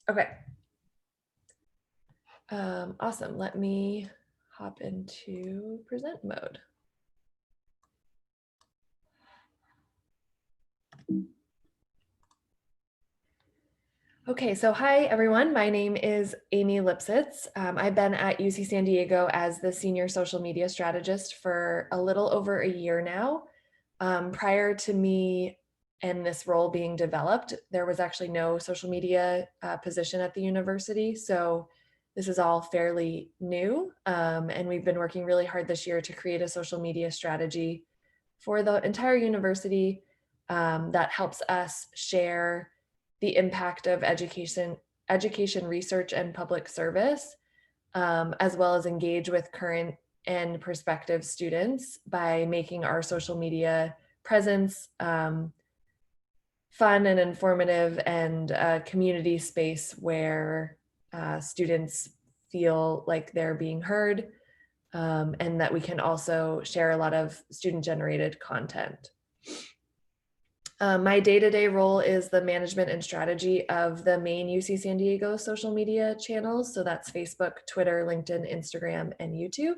Okay. Awesome. Let me hop into present mode. Okay, so hi everyone. My name is Amy Lipsitz. I've been at UC San Diego as the senior social media strategist for a little over a year now. Prior to me and this role being developed, there was actually no social media position at the university. So this is all fairly new. And we've been working really hard this year to create a social media strategy for the entire university that helps us share the impact of education research and public service, as well as engage with current and prospective students by making our social media presence fun and informative and a community space where students feel like they're being heard, and that we can also share a lot of student-generated content. My day-to-day role is the management and strategy of the main UC San Diego social media channels. So that's Facebook, Twitter, LinkedIn, Instagram, and YouTube.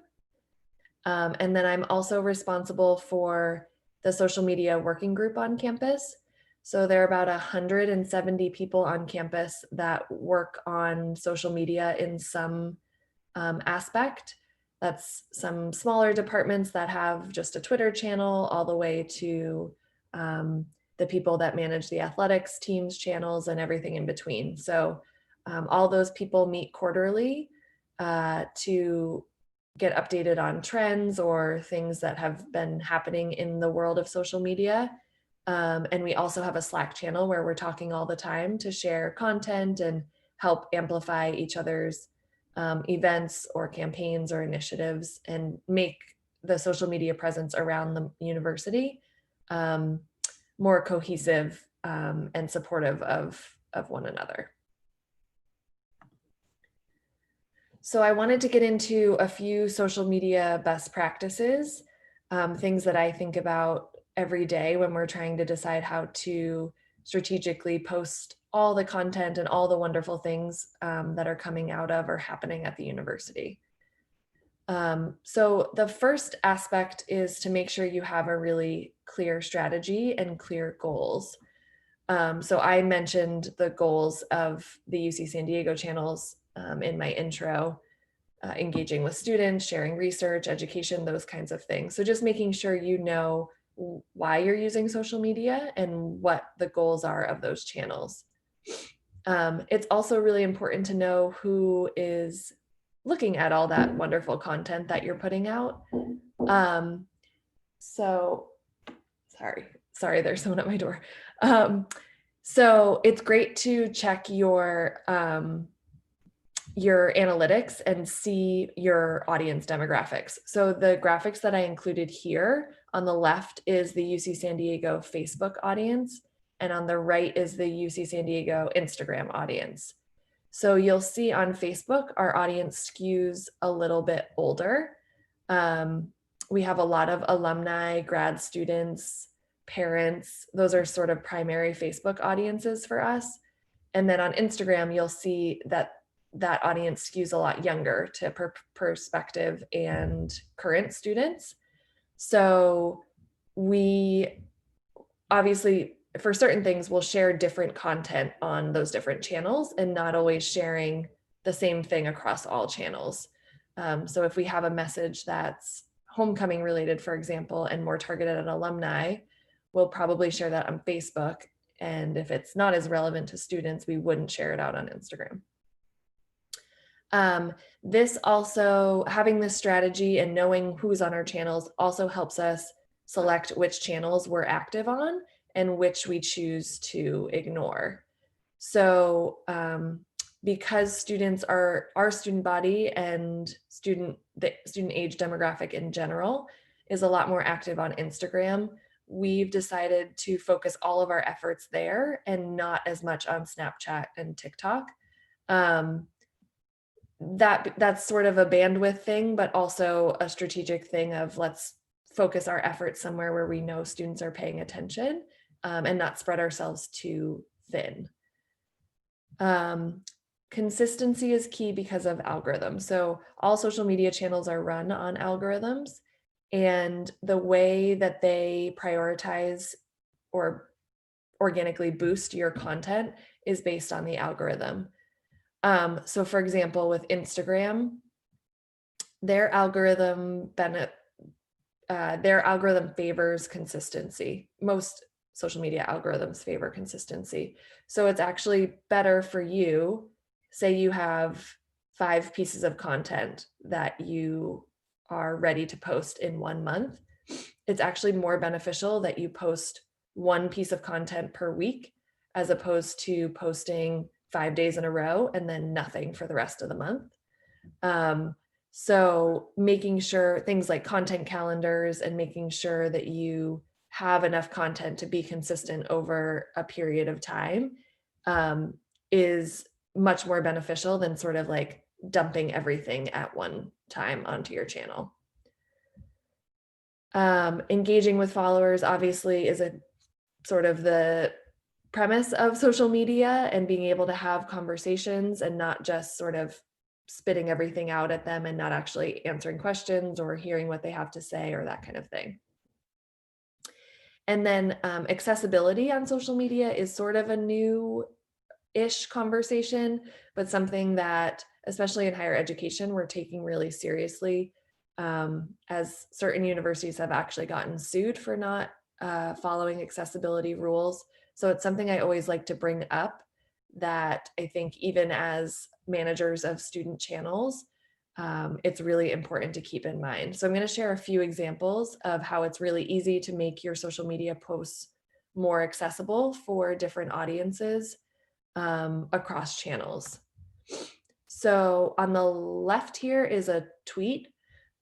And then I'm also responsible for the social media working group on campus. So there are about 170 people on campus that work on social media in some aspect. That's some smaller departments that have just a Twitter channel, all the way to the people that manage the athletics teams channels and everything in between. So all those people meet quarterly to get updated on trends or things that have been happening in the world of social media. And we also have a Slack channel where we're talking all the time to share content and help amplify each other's events or campaigns or initiatives and make the social media presence around the university more cohesive and supportive of one another. So I wanted to get into a few social media best practices, things that I think about every day when we're trying to decide how to strategically post all the content and all the wonderful things that are coming out of or happening at the university. So the first aspect is to make sure you have a really clear strategy and clear goals. So I mentioned the goals of the UC San Diego channels in my intro, engaging with students, sharing research, education, those kinds of things. So just making sure you know why you're using social media and what the goals are of those channels. It's also really important to know who is looking at all that wonderful content that you're putting out. So sorry, there's someone at my door. So it's great to check your analytics and see your audience demographics. So the graphics that I included here on the left is the UC San Diego Facebook audience, and on the right is the UC San Diego Instagram audience. So you'll see on Facebook, our audience skews a little bit older. We have a lot of alumni, grad students, parents. Those are sort of primary Facebook audiences for us. And then on Instagram, you'll see that that audience skews a lot younger to prospective and current students. So we obviously, for certain things, we'll share different content on those different channels and not always sharing the same thing across all channels. So if we have a message that's homecoming related, for example, and more targeted at alumni, we'll probably share that on Facebook. And if it's not as relevant to students, we wouldn't share it out on Instagram. This also, having this strategy and knowing who's on our channels also helps us select which channels we're active on and which we choose to ignore. So because students are our student body and the student age demographic in general is a lot more active on Instagram, we've decided to focus all of our efforts there and not as much on Snapchat and TikTok. That's sort of a bandwidth thing, but also a strategic thing of let's focus our efforts somewhere where we know students are paying attention, and not spread ourselves too thin. consistency is key because of algorithms. So all social media channels are run on algorithms, and the way that they prioritize or organically boost your content is based on the algorithm. So for example, with Instagram, their algorithm favors consistency. Most social media algorithms favor consistency. So it's actually better for you, say you have 5 pieces of content that you are ready to post in 1 month. It's actually more beneficial that you post 1 piece of content per week as opposed to posting 5 days in a row and then nothing for the rest of the month. So making sure things like content calendars and making sure that you have enough content to be consistent over a period of time is much more beneficial than sort of like dumping everything at one time onto your channel. Engaging with followers obviously is a sort of the premise of social media, and being able to have conversations and not just sort of spitting everything out at them and not actually answering questions or hearing what they have to say or that kind of thing. And then accessibility on social media is sort of a new-ish conversation, but something that, especially in higher education, we're taking really seriously, as certain universities have actually gotten sued for not following accessibility rules. So it's something I always like to bring up, that I think even as managers of student channels, it's really important to keep in mind. So I'm going to share a few examples of how it's really easy to make your social media posts more accessible for different audiences across channels. So on the left here is a tweet,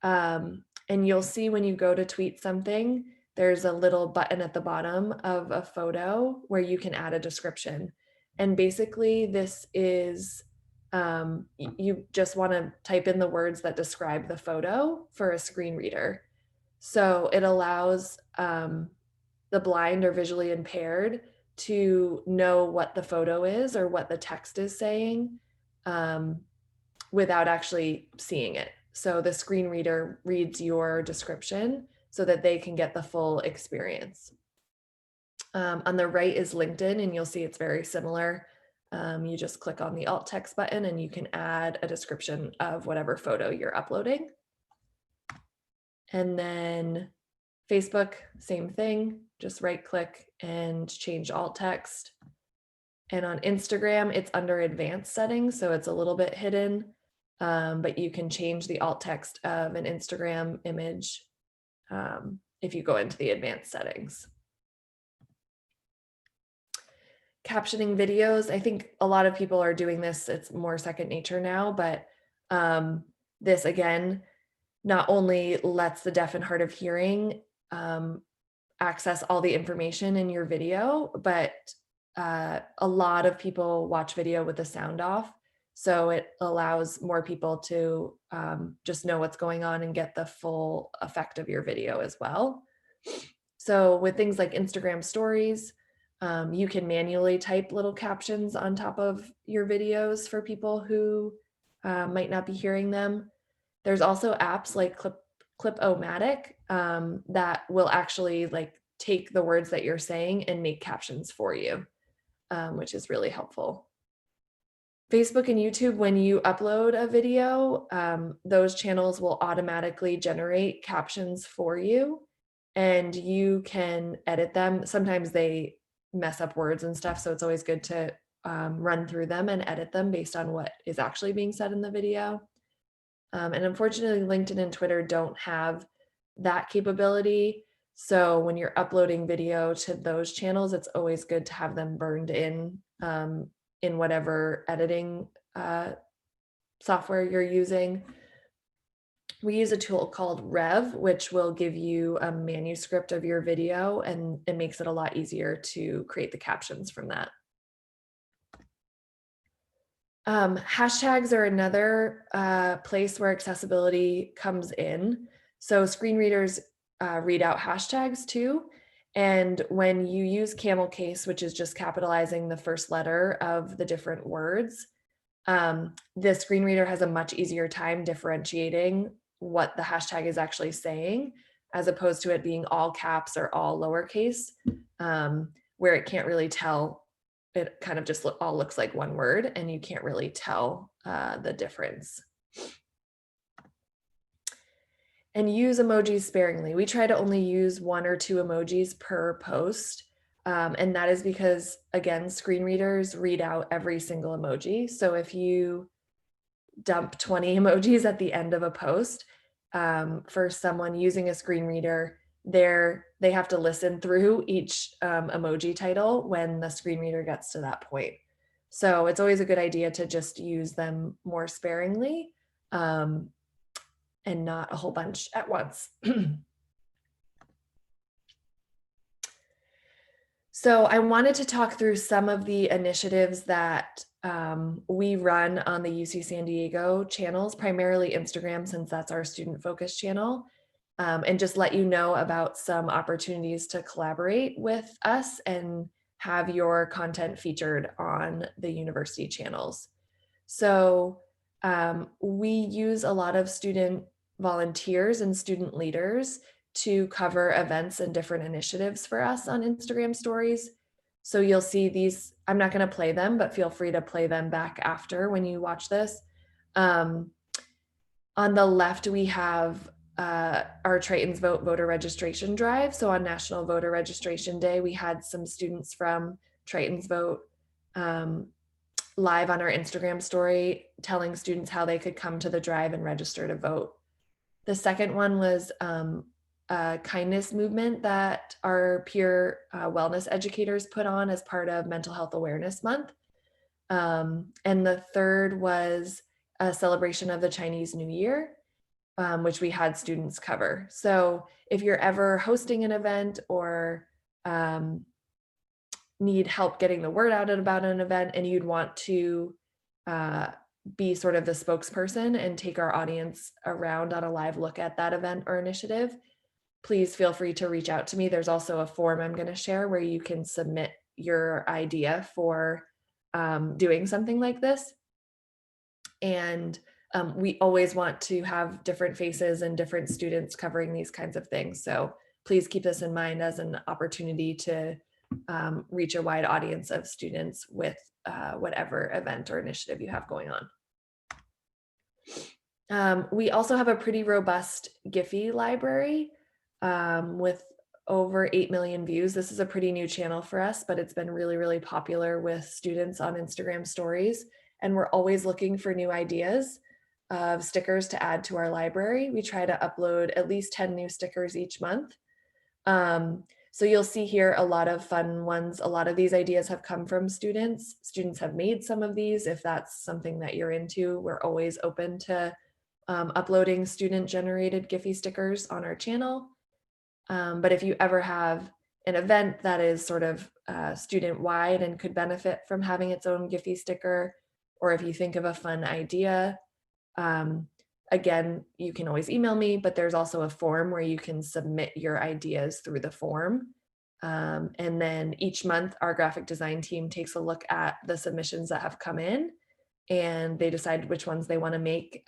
and you'll see when you go to tweet something, there's a little button at the bottom of a photo where you can add a description. And basically this is, you just want to type in the words that describe the photo for a screen reader. So it allows the blind or visually impaired to know what the photo is or what the text is saying without actually seeing it. So the screen reader reads your description so that they can get the full experience. On the right is LinkedIn, and you'll see it's very similar. You just click on the alt text button and you can add a description of whatever photo you're uploading. And then Facebook, same thing, just right click and change alt text. And on Instagram, it's under advanced settings, so it's a little bit hidden, but you can change the alt text of an Instagram image if you go into the advanced settings. Captioning videos, I think a lot of people are doing this, it's more second nature now, but this again, not only lets the deaf and hard of hearing access all the information in your video, but a lot of people watch video with the sound off. So it allows more people to just know what's going on and get the full effect of your video as well. So with things like Instagram stories, you can manually type little captions on top of your videos for people who might not be hearing them. There's also apps like Clip-O-Matic that will actually like take the words that you're saying and make captions for you, which is really helpful. Facebook and YouTube, when you upload a video, those channels will automatically generate captions for you, and you can edit them. Sometimes they mess up words and stuff, so it's always good to run through them and edit them based on what is actually being said in the video. And unfortunately, LinkedIn and Twitter don't have that capability. So when you're uploading video to those channels, it's always good to have them burned in whatever editing software you're using. We use a tool called Rev, which will give you a manuscript of your video, and it makes it a lot easier to create the captions from that. Hashtags are another place where accessibility comes in. So screen readers read out hashtags too. And when you use Camelcase, which is just capitalizing the first letter of the different words, The screen reader has a much easier time differentiating what the hashtag is actually saying, as opposed to it being all caps or all lowercase, where it can't really tell. It kind of just all looks like one word, and you can't really tell the difference. And use emojis sparingly. We try to only use 1 or 2 emojis per post. And that is because, again, screen readers read out every single emoji. So if you dump 20 emojis at the end of a post, for someone using a screen reader, they have to listen through each emoji title when the screen reader gets to that point. So it's always a good idea to just use them more sparingly, and not a whole bunch at once. So I wanted to talk through some of the initiatives that we run on the UC San Diego channels, primarily Instagram, since that's our student focused channel, and just let you know about some opportunities to collaborate with us and have your content featured on the university channels. So we use a lot of student volunteers and student leaders to cover events and different initiatives for us on Instagram stories. So you'll see these, I'm not going to play them, but feel free to play them back after when you watch this. On the left, we have our Triton's Vote voter registration drive. So on National Voter Registration Day, we had some students from Triton's Vote live on our Instagram story telling students how they could come to the drive and register to vote. The second one was a kindness movement that our peer wellness educators put on as part of Mental Health Awareness Month. And the third was a celebration of the Chinese New Year, which we had students cover. So if you're ever hosting an event or need help getting the word out about an event and you'd want to be sort of the spokesperson and take our audience around on a live look at that event or initiative, please feel free to reach out to me. There's also a form I'm going to share where you can submit your idea for doing something like this. And we always want to have different faces and different students covering these kinds of things. So please keep this in mind as an opportunity to reach a wide audience of students with whatever event or initiative you have going on. We also have a pretty robust Giphy library with over 8 million views. This is a pretty new channel for us, but it's been really, really popular with students on Instagram stories. And we're always looking for new ideas of stickers to add to our library. We try to upload at least 10 new stickers each month. So you'll see here a lot of fun ones. A lot of these ideas have come from students. Students have made some of these. If that's something that you're into, we're always open to uploading student-generated Giphy stickers on our channel. But if you ever have an event that is sort of student-wide and could benefit from having its own Giphy sticker, or if you think of a fun idea, again, you can always email me, but there's also a form where you can submit your ideas through the form. And then each month, our graphic design team takes a look at the submissions that have come in, and they decide which ones they want to make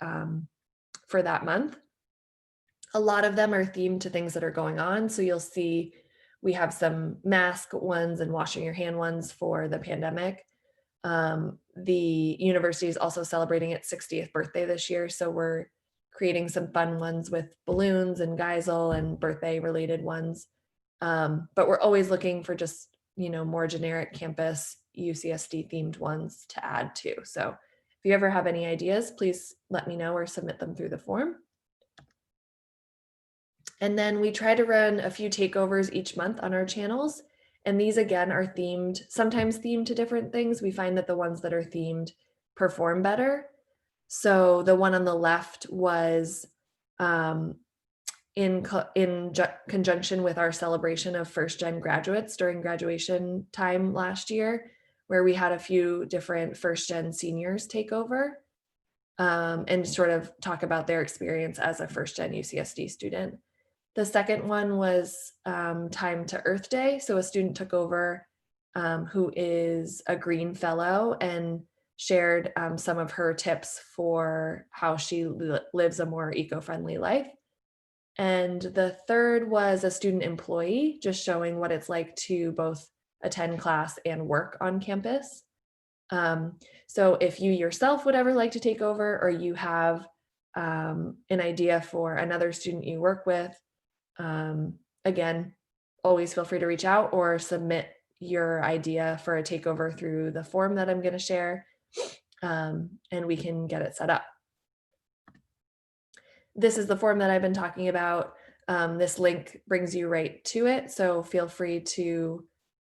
for that month. A lot of them are themed to things that are going on. So you'll see we have some mask ones and washing your hand ones for the pandemic. The university is also celebrating its 60th birthday this year. So we're creating some fun ones with balloons and Geisel and birthday related ones. But we're always looking for just, more generic campus UCSD themed ones to add to. So if you ever have any ideas, please let me know or submit them through the form. And then we try to run a few takeovers each month on our channels. And these, again, are themed, sometimes themed to different things. We find that the ones that are themed perform better. So the one on the left was in conjunction with our celebration of first-gen graduates during graduation time last year, where we had a few different first-gen seniors take over and sort of talk about their experience as a first-gen UCSD student. The second one was Time to Earth Day. So a student took over who is a Green Fellow, and shared some of her tips for how she lives a more eco-friendly life. And the third was a student employee, just showing what it's like to both attend class and work on campus. So if you yourself would ever like to take over, or you have an idea for another student you work with, again, always feel free to reach out or submit your idea for a takeover through the form that I'm going to share, and we can get it set up. This is the form that I've been talking about. This link brings you right to it, so feel free to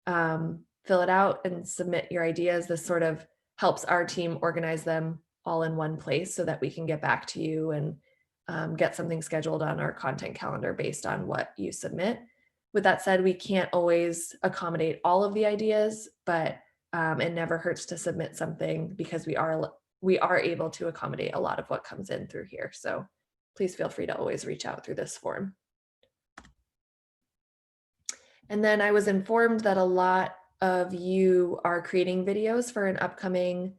fill it out and submit your ideas. This sort of helps our team organize them all in one place so that we can get back to you and get something scheduled on our content calendar based on what you submit. With that said, we can't always accommodate all of the ideas, but it never hurts to submit something, because we are able to accommodate a lot of what comes in through here. So please feel free to always reach out through this form. And then I was informed that a lot of you are creating videos for an upcoming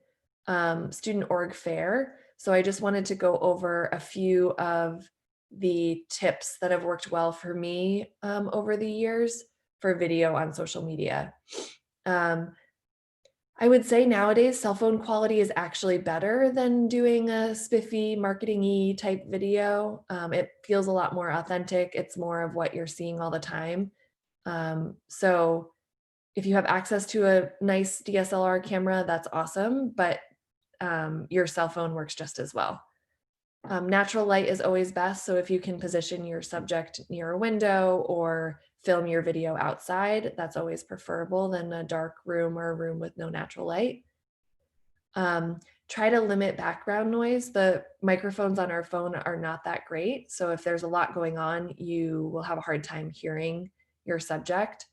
student org fair. So I just wanted to go over a few of the tips that have worked well for me over the years for video on social media. I would say nowadays cell phone quality is actually better than doing a spiffy marketing-y type video. It feels a lot more authentic. It's more of what you're seeing all the time. So if you have access to a nice DSLR camera, that's awesome, but your cell phone works just as well. Natural light is always best. So if you can position your subject near a window or film your video outside, that's always preferable than a dark room or a room with no natural light. Try to limit background noise. The microphones on our phone are not that great. So if there's a lot going on, you will have a hard time hearing your subject.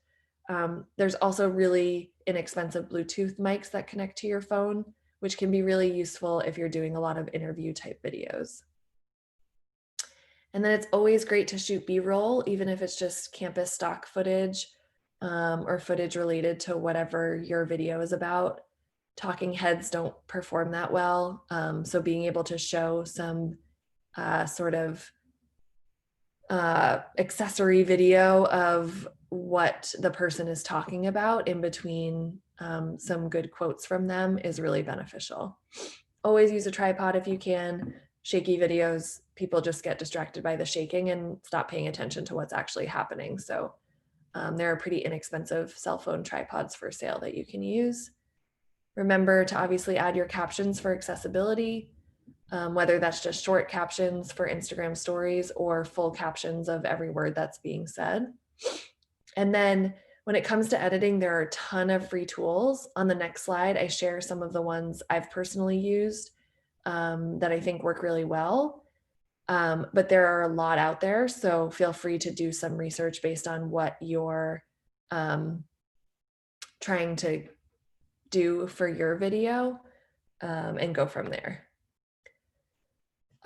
There's also really inexpensive Bluetooth mics that connect to your phone, which can be really useful if you're doing a lot of interview type videos. And then it's always great to shoot B-roll, even if it's just campus stock footage or footage related to whatever your video is about. Talking heads don't perform that well. So being able to show some sort of accessory video of what the person is talking about in between some good quotes from them is really beneficial. Always use a tripod if you can. Shaky videos, people just get distracted by the shaking and stop paying attention to what's actually happening. So there are pretty inexpensive cell phone tripods for sale that you can use. Remember to obviously add your captions for accessibility, whether that's just short captions for Instagram stories or full captions of every word that's being said. And then when it comes to editing, there are a ton of free tools. On the next slide, I share some of the ones I've personally used that I think work really well. But there are a lot out there, so feel free to do some research based on what you're trying to do for your video and go from there.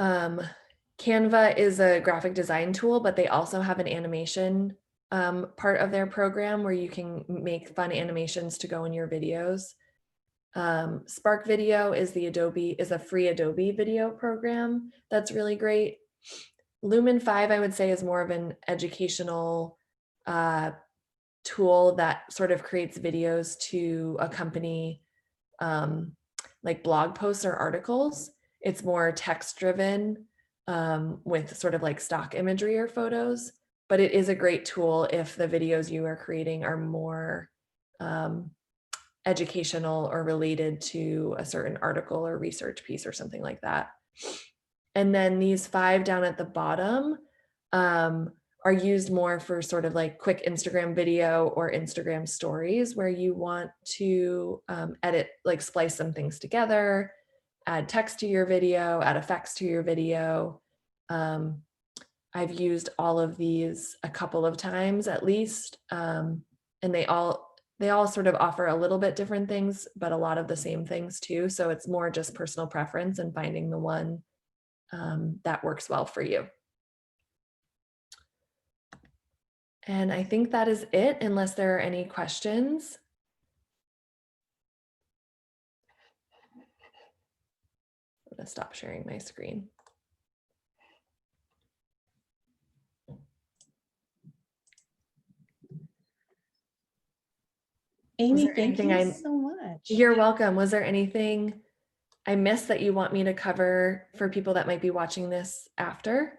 Canva is a graphic design tool, but they also have an animation part of their program where you can make fun animations to go in your videos. Spark Video is a free Adobe video program that's really great. Lumen 5, I would say, is more of an educational tool that sort of creates videos to accompany like blog posts or articles. It's more text driven with sort of like stock imagery or photos, but it is a great tool if the videos you are creating are more educational or related to a certain article or research piece or something like that. And then these 5 down at the bottom are used more for sort of like quick Instagram video or Instagram stories where you want to edit, like splice some things together, add text to your video, add effects to your video. I've used all of these a couple of times at least, and they all sort of offer a little bit different things, but a lot of the same things too. So it's more just personal preference and finding the one that works well for you. And I think that is it, unless there are any questions. gonna stop sharing my screen. Amy, thank you so much. You're welcome. Was there anything I missed that you want me to cover for people that might be watching this after?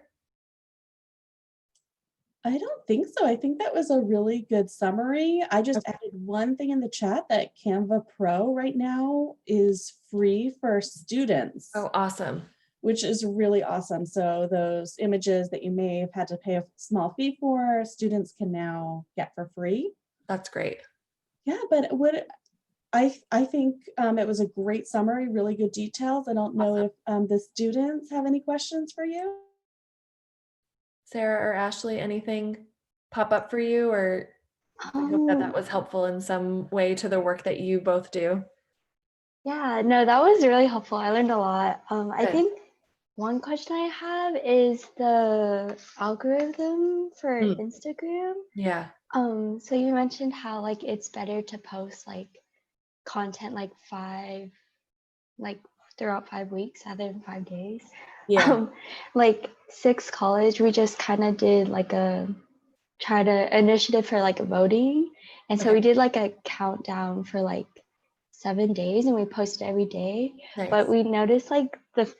I don't think so. I think that was a really good summary. I just added one thing in the chat that Canva Pro right now is free for students. Oh, awesome. Which is really awesome. So those images that you may have had to pay a small fee for, students can now get for free. That's great. Yeah, but what I think it was a great summary, really good details. I don't know if the students have any questions for you. Sarah or Ashley, anything pop up for you, or I hope that was helpful in some way to the work that you both do. Yeah, no, that was really helpful. I learned a lot. I think one question I have is the algorithm for Instagram. Yeah. So you mentioned how like it's better to post like content like throughout 5 weeks rather than 5 days. Yeah. Like Six College, we just kind of did like initiative for like voting, and so we did like a countdown for like 7 days, and we posted every day. Nice. But we noticed like the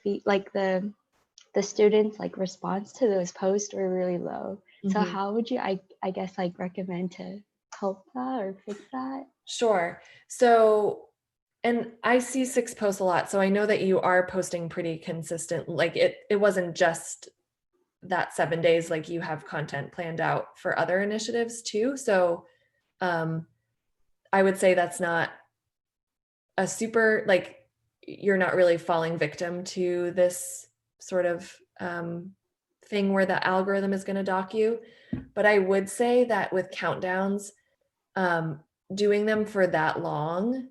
students like response to those posts were really low. So how would you I guess like recommend to help that or fix that? Sure. So, and I see Six posts a lot, so I know that you are posting pretty consistent. Like it wasn't just that 7 days, like you have content planned out for other initiatives too. So I would say that's not a super, like, you're not really falling victim to this sort of thing where the algorithm is going to dock you. But I would say that with countdowns, doing them for that long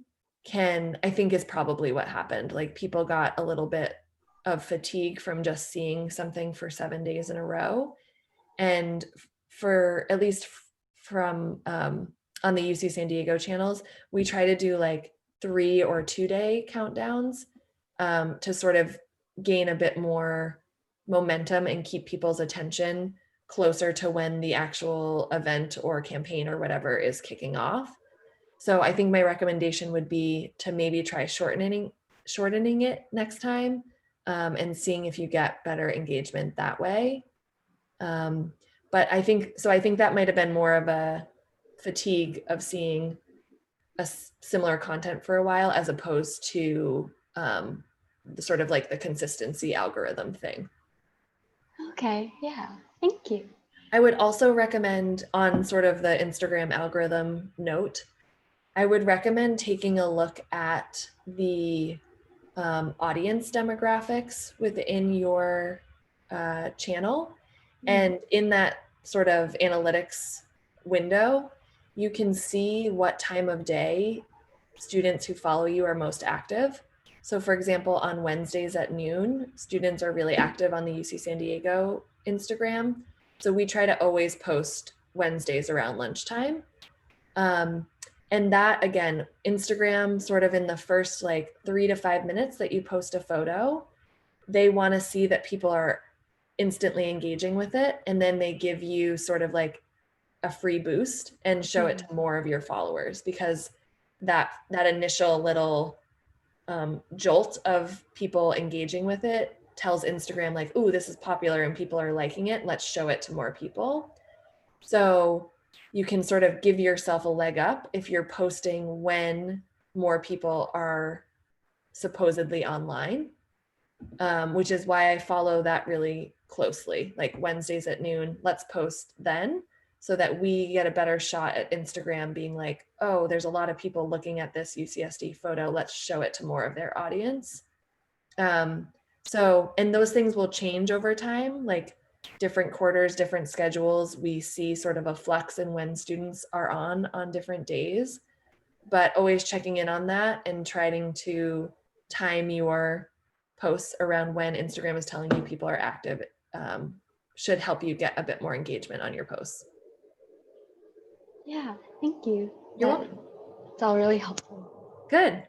I think is probably what happened. Like people got a little bit of fatigue from just seeing something for 7 days in a row. And for at least from on the UC San Diego channels, we try to do like 3 or 2 day countdowns to sort of gain a bit more momentum and keep people's attention closer to when the actual event or campaign or whatever is kicking off. So I think my recommendation would be to maybe try shortening it next time and seeing if you get better engagement that way. But I think that might have been more of a fatigue of seeing a similar content for a while, as opposed to the sort of like the consistency algorithm thing. Okay, yeah, thank you. I would also recommend, on sort of the Instagram algorithm note, I would recommend taking a look at the audience demographics within your channel. And in that sort of analytics window, you can see what time of day students who follow you are most active. So for example, on Wednesdays at noon, students are really active on the UC San Diego Instagram. So we try to always post Wednesdays around lunchtime. And that, again, Instagram, sort of in the first like 3 to 5 minutes that you post a photo, they want to see that people are instantly engaging with it. And then they give you sort of like a free boost and show it to more of your followers, because that initial little jolt of people engaging with it tells Instagram like, ooh, this is popular and people are liking it. Let's show it to more people. So you can sort of give yourself a leg up if you're posting when more people are supposedly online, which is why I follow that really closely. Like Wednesdays at noon, let's post then, so that we get a better shot at Instagram being like, oh, there's a lot of people looking at this UCSD photo. Let's show it to more of their audience. So, and those things will change over time, like different quarters, different schedules. We see sort of a flux in when students are on different days, but always checking in on that and trying to time your posts around when Instagram is telling you people are active should help you get a bit more engagement on your posts. Yeah, thank you. You're welcome. It's all really helpful. Good.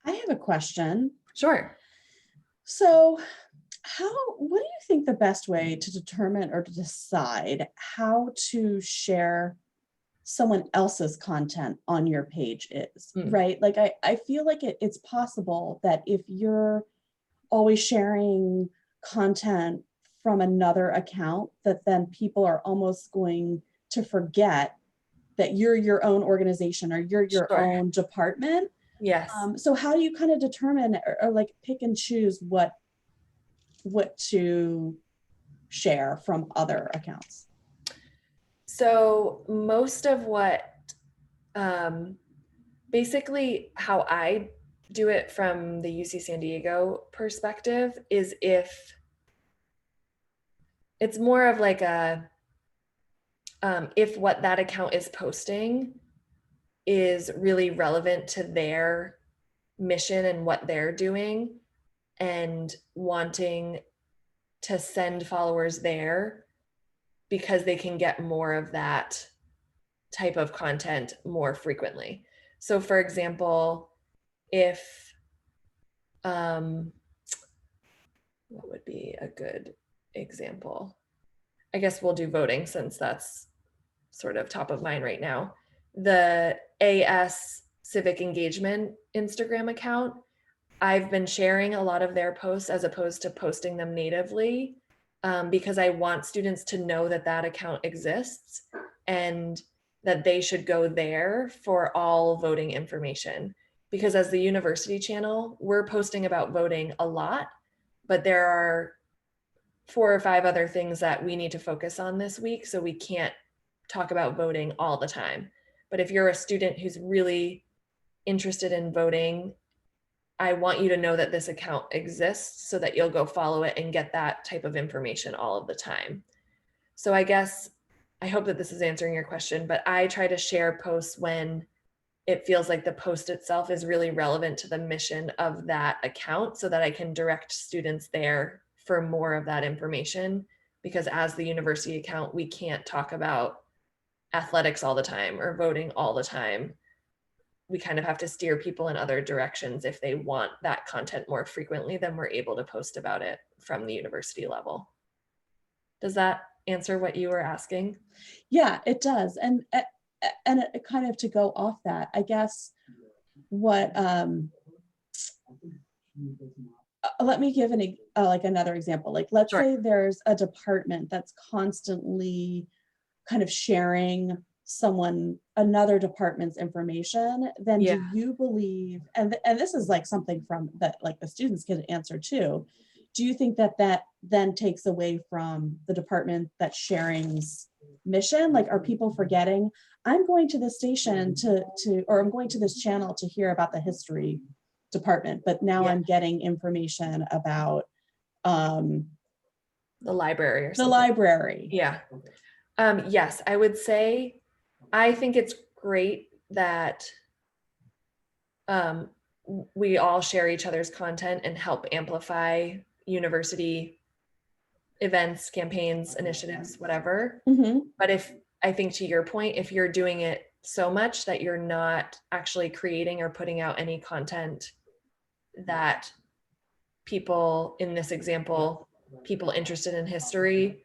I have a question. Sure. So what do you think the best way to determine or to decide how to share someone else's content on your page is, right? Like I feel like it's possible that if you're always sharing content from another account, that then people are almost going to forget that you're your own organization or you're your Sure. own department. Yes. So how do you kind of determine or like pick and choose what to share from other accounts? So most of what, basically how I do it from the UC San Diego perspective is if it's more of like a, if what that account is posting is really relevant to their mission and what they're doing and wanting to send followers there because they can get more of that type of content more frequently. So for example, if what would be a good example? I guess we'll do voting since that's sort of top of mind right now. The AS Civic Engagement Instagram account, I've been sharing a lot of their posts as opposed to posting them natively, because I want students to know that that account exists and that they should go there for all voting information. Because as the university channel, we're posting about voting a lot, but there are 4 or 5 other things that we need to focus on this week, so we can't talk about voting all the time. But if you're a student who's really interested in voting, I want you to know that this account exists so that you'll go follow it and get that type of information all of the time. So I guess, I hope that this is answering your question, but I try to share posts when it feels like the post itself is really relevant to the mission of that account so that I can direct students there for more of that information. Because as the university account, we can't talk about athletics all the time or voting all the time. We kind of have to steer people in other directions if they want that content more frequently than we're able to post about it from the university level. Does that answer what you were asking? Yeah, it does. And it kind of to go off that, I guess what let me give like another example. Like let's Sure. say there's a department that's constantly kind of sharing another department's information, then Yeah. do you believe, and this is like something from that like the students can answer too, do you think that then takes away from the department that's sharing's mission? Like, are people forgetting, I'm going to this station or I'm going to this channel to hear about the history department, but now Yeah. I'm getting information about the library or the something. library? Yeah. Yes, I would say I think it's great that we all share each other's content and help amplify university events, campaigns, initiatives, whatever. Mm-hmm. But if I think to your point, if you're doing it so much that you're not actually creating or putting out any content that people, in this example, people interested in history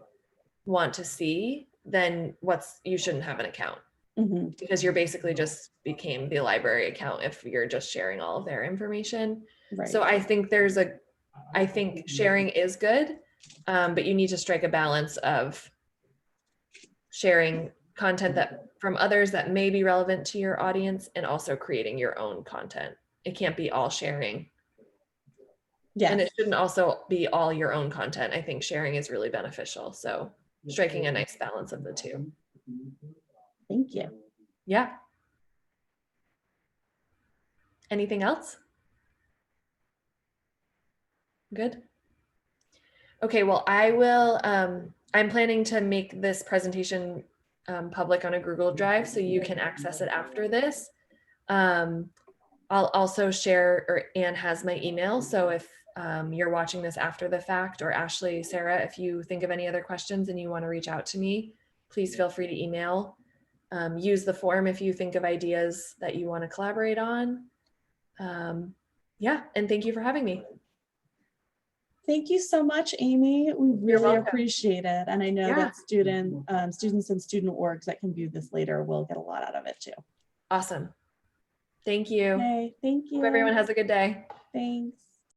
want to see, then you shouldn't have an account. Mm-hmm. Because you're basically just became the library account if you're just sharing all of their information. Right. So I think I think sharing is good, but you need to strike a balance of sharing content that from others that may be relevant to your audience and also creating your own content. It can't be all sharing. Yeah. And it shouldn't also be all your own content. I think sharing is really beneficial. So striking a nice balance of the two. Thank you. Yeah. Anything else? Good. Okay, well, I'm planning to make this presentation public on a Google Drive so you can access it after this. I'll also share, or Anne has my email. So if you're watching this after the fact, or Ashley, Sarah, if you think of any other questions and you want to reach out to me, please feel free to email. Use the form if you think of ideas that you want to collaborate on. Yeah, and thank you for having me. Thank you so much, Amy. We really welcome. appreciate it. And I know Yeah. that students and student orgs that can view this later will get a lot out of it too. Awesome. Thank you. Okay, thank you. Hope everyone has a good day. Thanks.